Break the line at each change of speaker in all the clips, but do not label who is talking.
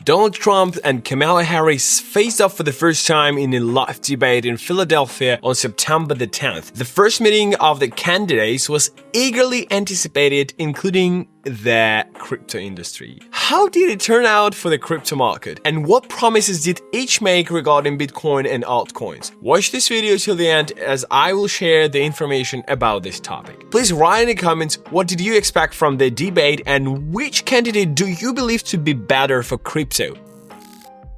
Donald Trump and Kamala Harris faced off for the first time in a live debate in Philadelphia on September the 10th. The first meeting of the candidates was eagerly anticipated, including the crypto industry. How did it turn out for the crypto market? And what promises did each make regarding Bitcoin and altcoins? Watch this video till the end as I will share the information about this topic. Please write in the comments what did you expect from the debate and which candidate do you believe to be better for crypto?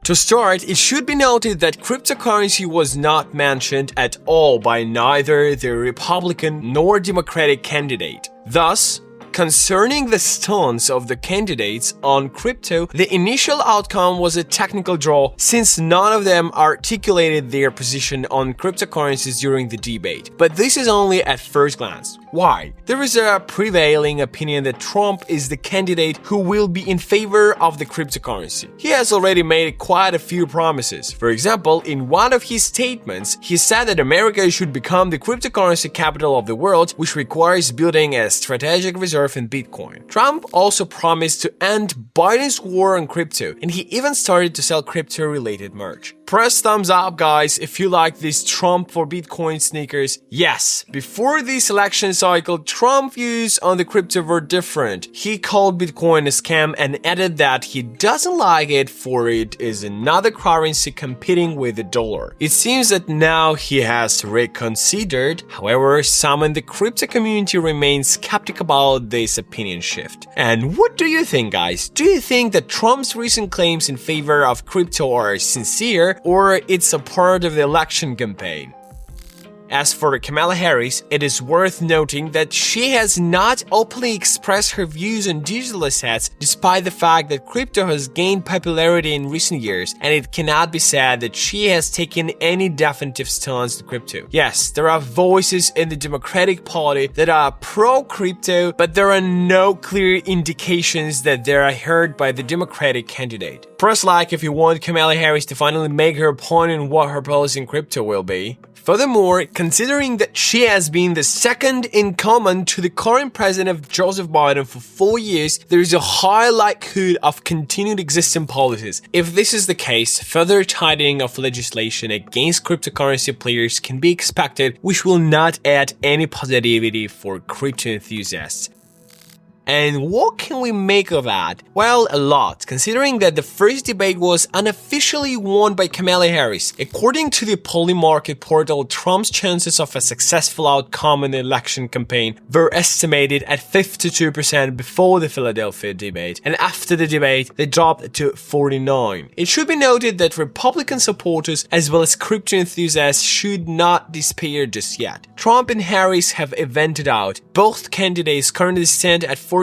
To start, it should be noted that cryptocurrency was not mentioned at all by neither the Republican nor Democratic candidate. Thus, concerning the stance of the candidates on crypto, the initial outcome was a technical draw since none of them articulated their position on cryptocurrencies during the debate. But this is only at first glance. Why? There is a prevailing opinion that Trump is the candidate who will be in favor of the cryptocurrency. He has already made quite a few promises. For example, in one of his statements, he said that America should become the cryptocurrency capital of the world, which requires building a strategic reserve in Bitcoin. Trump also promised to end Biden's war on crypto, and he even started to sell crypto-related merch. Press thumbs up, guys, if you like these Trump for Bitcoin sneakers. Yes, before this election cycle, Trump's views on the crypto were different. He called Bitcoin a scam and added that he doesn't like it for it is another currency competing with the dollar. It seems that now he has reconsidered. However, some in the crypto community remain skeptical about this opinion shift. And what do you think, guys? Do you think that Trump's recent claims in favor of crypto are sincere, or it's a part of the election campaign? As for Kamala Harris, it is worth noting that she has not openly expressed her views on digital assets despite the fact that crypto has gained popularity in recent years, and it cannot be said that she has taken any definitive stance on crypto. Yes, there are voices in the Democratic Party that are pro-crypto, but there are no clear indications that they are heard by the Democratic candidate. Press like if you want Kamala Harris to finally make her point on what her policy in crypto will be. Furthermore, considering that she has been the second in command to the current president of Joseph Biden for 4 years, there is a high likelihood of continued existing policies. If this is the case, further tightening of legislation against cryptocurrency players can be expected, which will not add any positivity for crypto enthusiasts. And what can we make of that? Well, a lot, considering that the first debate was unofficially won by Kamala Harris. According to the polling market portal, Trump's chances of a successful outcome in the election campaign were estimated at 52% before the Philadelphia debate, and after the debate, they dropped to 49%. It should be noted that Republican supporters as well as crypto enthusiasts should not despair just yet. Trump and Harris have evented out. Both candidates currently stand at 49%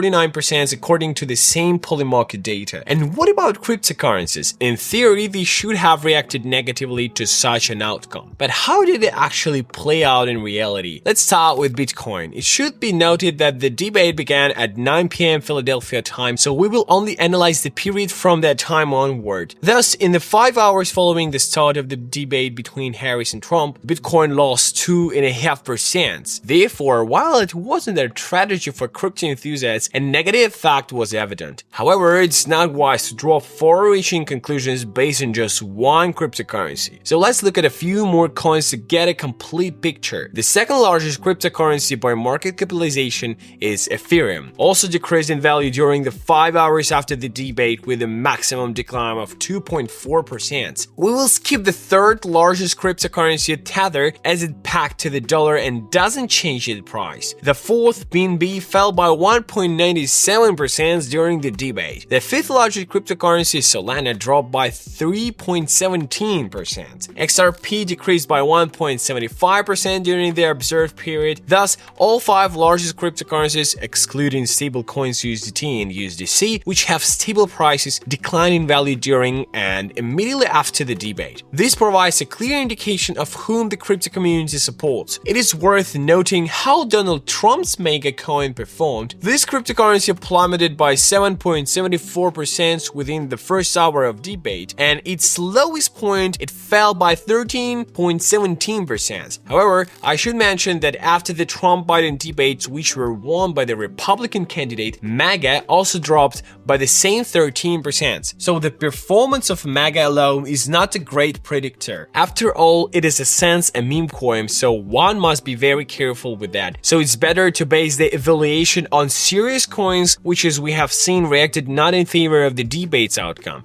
according to the same polling market data. And what about cryptocurrencies? In theory, they should have reacted negatively to such an outcome. But how did it actually play out in reality? Let's start with Bitcoin. It should be noted that the debate began at 9 p.m. Philadelphia time, so we will only analyze the period from that time onward. Thus, in the 5 hours following the start of the debate between Harris and Trump, Bitcoin lost 2.5%. Therefore, while it wasn't a strategy for crypto enthusiasts, a negative effect was evident. However, it's not wise to draw far-reaching conclusions based on just one cryptocurrency. So let's look at a few more coins to get a complete picture. The second largest cryptocurrency by market capitalization is Ethereum, also decreased in value during the 5 hours after the debate with a maximum decline of 2.4%. We will skip the third largest cryptocurrency, Tether, as it pegged to the dollar and doesn't change its price. The fourth, BNB, fell by 1.97% during the debate. The fifth largest cryptocurrency, Solana, dropped by 3.17%. XRP decreased by 1.75% during the observed period. Thus, all five largest cryptocurrencies, excluding stablecoins USDT and USDC, which have stable prices, declined in value during and immediately after the debate. This provides a clear indication of whom the crypto community supports. It is worth noting how Donald Trump's mega coin performed. This cryptocurrency plummeted by 7.74% within the first hour of debate, and its lowest point it fell by 13.17%. However, I should mention that after the Trump-Biden debates, which were won by the Republican candidate, MAGA also dropped by the same 13%. So the performance of MAGA alone is not a great predictor. After all, it is a sense a meme coin, so one must be very careful with that. So it's better to base the evaluation on serious coins, which as we have seen reacted not in favor of the debate's outcome.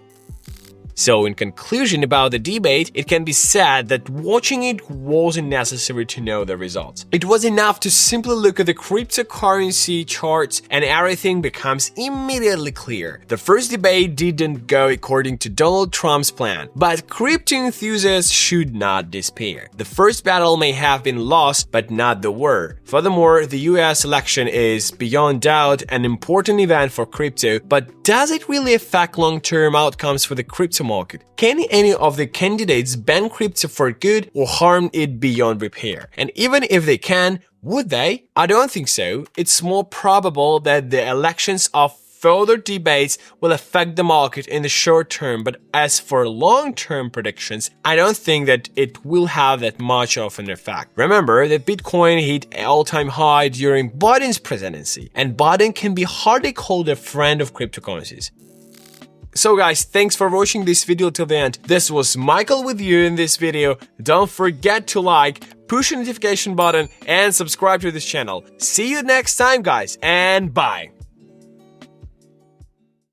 So in conclusion about the debate, it can be said that watching it wasn't necessary to know the results. It was enough to simply look at the cryptocurrency charts and everything becomes immediately clear. The first debate didn't go according to Donald Trump's plan, but crypto enthusiasts should not despair. The first battle may have been lost, but not the war. Furthermore, the US election is beyond doubt an important event for crypto, but does it really affect long-term outcomes for the crypto market? Can any of the candidates ban crypto for good or harm it beyond repair? And even if they can, would they? I don't think so. It's more probable that the elections of further debates will affect the market in the short term, but as for long-term predictions, I don't think that it will have that much of an effect. Remember that Bitcoin hit an all-time high during Biden's presidency, and Biden can be hardly called a friend of cryptocurrencies. So guys, thanks for watching this video till the end. This was Michael with you in this video. Don't forget to like, push the notification button and subscribe to this channel. See you next time guys, and bye!